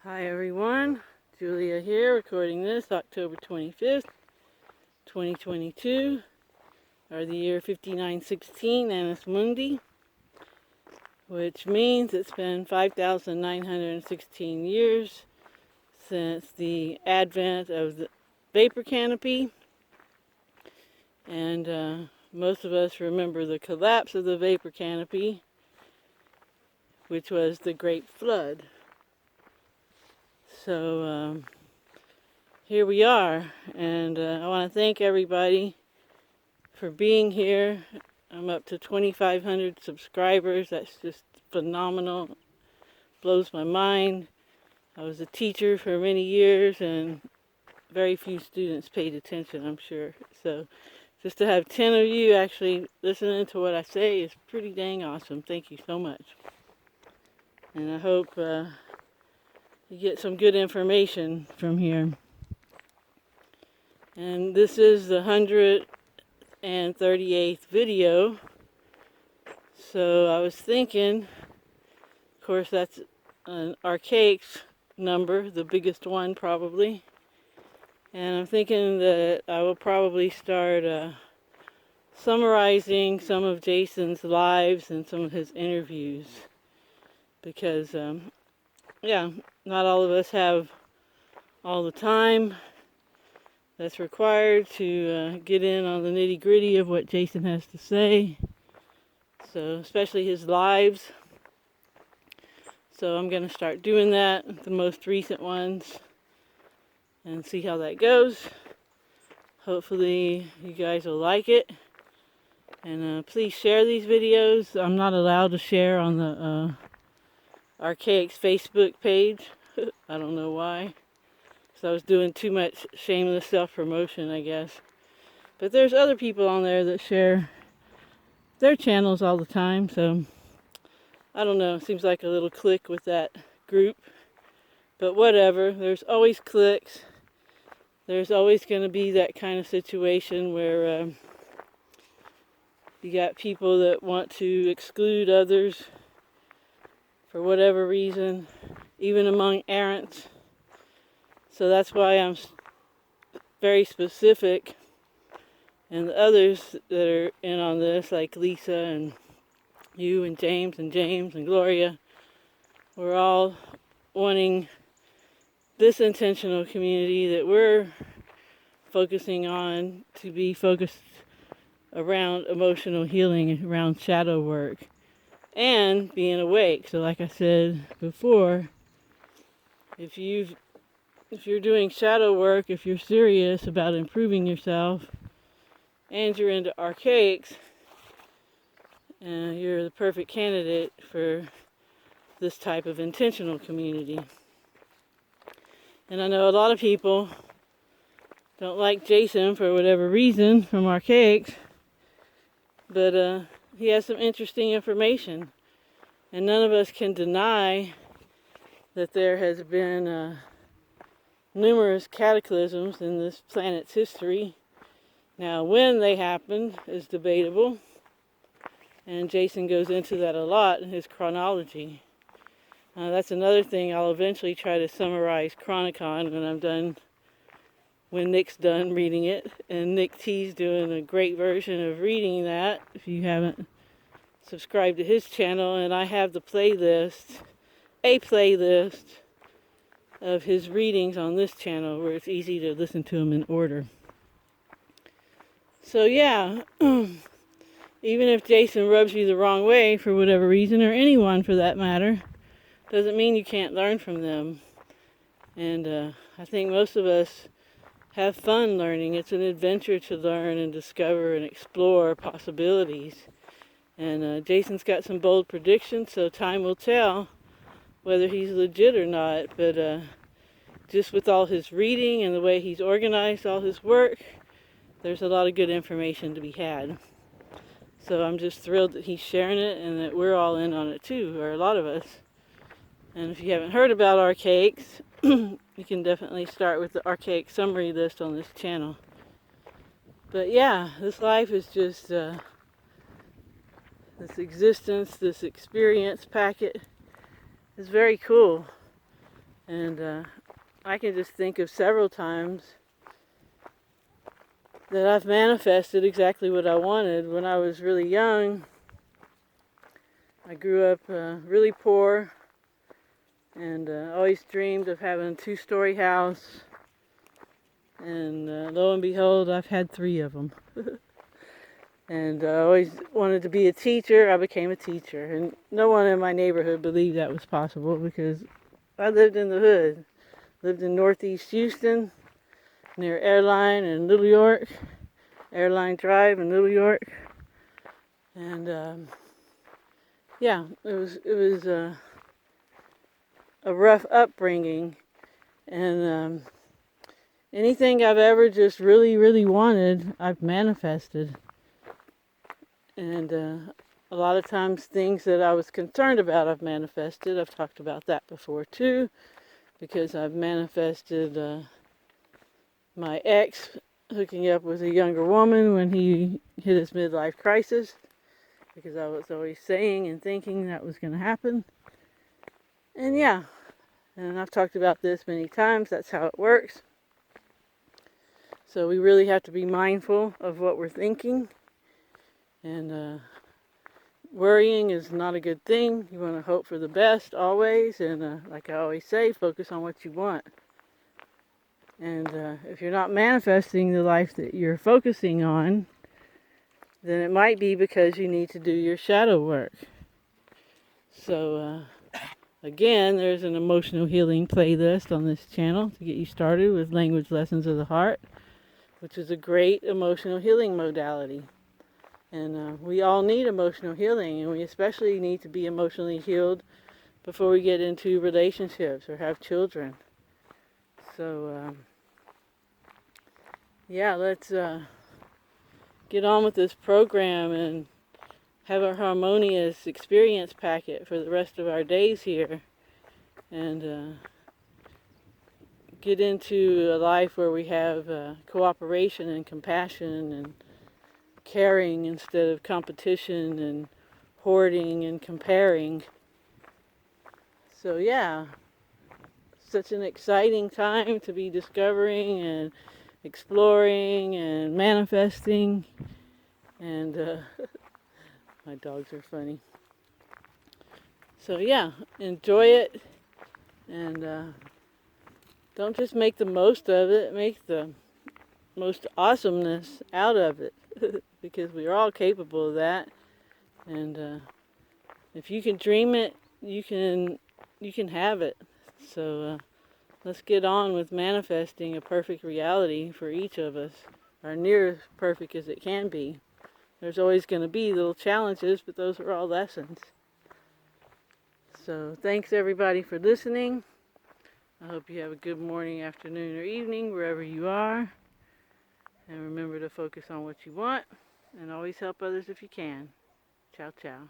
Hi everyone, Julia here, recording this October 25th, 2022, or the year 5916 Annus Mundi, which means it's been 5,916 years since the advent of the vapor canopy, and most of us remember the collapse of the vapor canopy, which was the Great Flood. So here we are, and I want to thank everybody for being here. I'm up to 2,500 subscribers. That's just phenomenal. Blows my mind. I was a teacher for many years, and very few students paid attention, I'm sure. So just to have 10 of you actually listening to what I say is pretty dang awesome. Thank you so much. And I hope you get some good information from here. And this is the 138th video. So I was thinking, of course that's an Archaix number, the biggest one probably. And I'm thinking that I will probably start summarizing some of Jason's lives and some of his interviews. Because, not all of us have all the time that's required to get in on the nitty-gritty of what Jason has to say. So, especially his lives. So I'm going to start doing that, the most recent ones, and see how that goes. Hopefully you guys will like it. And please share these videos. I'm not allowed to share on the Archaix Facebook page. I don't know why. So I was doing too much shameless self-promotion, I guess. But there's other people on there that share their channels all the time, so I don't know. It seems like a little clique with that group. But whatever. There's always cliques. There's always going to be that kind of situation where you got people that want to exclude others for whatever reason, even among errants. So that's why I'm very specific. And the others that are in on this, like Lisa and you and James and Gloria, we're all wanting this intentional community that we're focusing on to be focused around emotional healing, around shadow work, and being awake. So like I said before, if you're doing shadow work, if you're serious about improving yourself, and you're into Archaix, you're the perfect candidate for this type of intentional community. And I know a lot of people don't like Jason for whatever reason from Archaix, but he has some interesting information. And none of us can deny that there has been numerous cataclysms in this planet's history. Now, when they happened is debatable, and Jason goes into that a lot in his chronology. That's another thing. I'll eventually try to summarize Chronicon when Nick's done reading it, and Nick T's doing a great version of reading that, if you haven't subscribed to his channel. And I have a playlist of his readings on this channel where it's easy to listen to them in order. So yeah, even if Jason rubs you the wrong way for whatever reason, or anyone for that matter, doesn't mean you can't learn from them. And I think most of us have fun learning. It's an adventure to learn and discover and explore possibilities. And Jason's got some bold predictions, so time will tell whether he's legit or not. But just with all his reading and the way he's organized all his work, there's a lot of good information to be had. So I'm just thrilled that he's sharing it and that we're all in on it too, or a lot of us. And if you haven't heard about Archaix, you can definitely start with the Archaix summary list on this channel. But yeah, this life is just this existence, this experience packet is very cool. And I can just think of several times that I've manifested exactly what I wanted. When I was really young, I grew up really poor, and always dreamed of having a 2-story house. And lo and behold, I've had 3 of them. And I always wanted to be a teacher. I became a teacher. And no one in my neighborhood believed that was possible because I lived in the hood. Lived in Northeast Houston, near Airline in Little York. Airline Drive in Little York. And yeah, it was a rough upbringing. And anything I've ever just really wanted, I've manifested. And a lot of times things that I was concerned about, I've manifested. I've talked about that before too, because I've manifested my ex hooking up with a younger woman when he hit his midlife crisis, because I was always saying and thinking that was going to happen. And yeah, and I've talked about this many times. That's how it works. So we really have to be mindful of what we're thinking. And worrying is not a good thing. You want to hope for the best always. And like I always say, focus on what you want. And if you're not manifesting the life that you're focusing on, then it might be because you need to do your shadow work. So again, there's an emotional healing playlist on this channel to get you started with Language Lessons of the Heart, which is a great emotional healing modality. And we all need emotional healing, and we especially need to be emotionally healed before we get into relationships or have children. So yeah, let's get on with this program and have a harmonious experience packet for the rest of our days here, and get into a life where we have cooperation and compassion and caring instead of competition and hoarding and comparing. So yeah, such an exciting time to be discovering and exploring and manifesting. And my dogs are funny. So yeah, enjoy it, and don't just make the most of it, make the most awesomeness out of it, because we are all capable of that. And if you can dream it, you can have it. So let's get on with manifesting a perfect reality for each of us, or near as perfect as it can be. There's always going to be little challenges, but those are all lessons. So thanks everybody for listening. I hope you have a good morning, afternoon, or evening, wherever you are. And remember to focus on what you want, and always help others if you can. Ciao, ciao.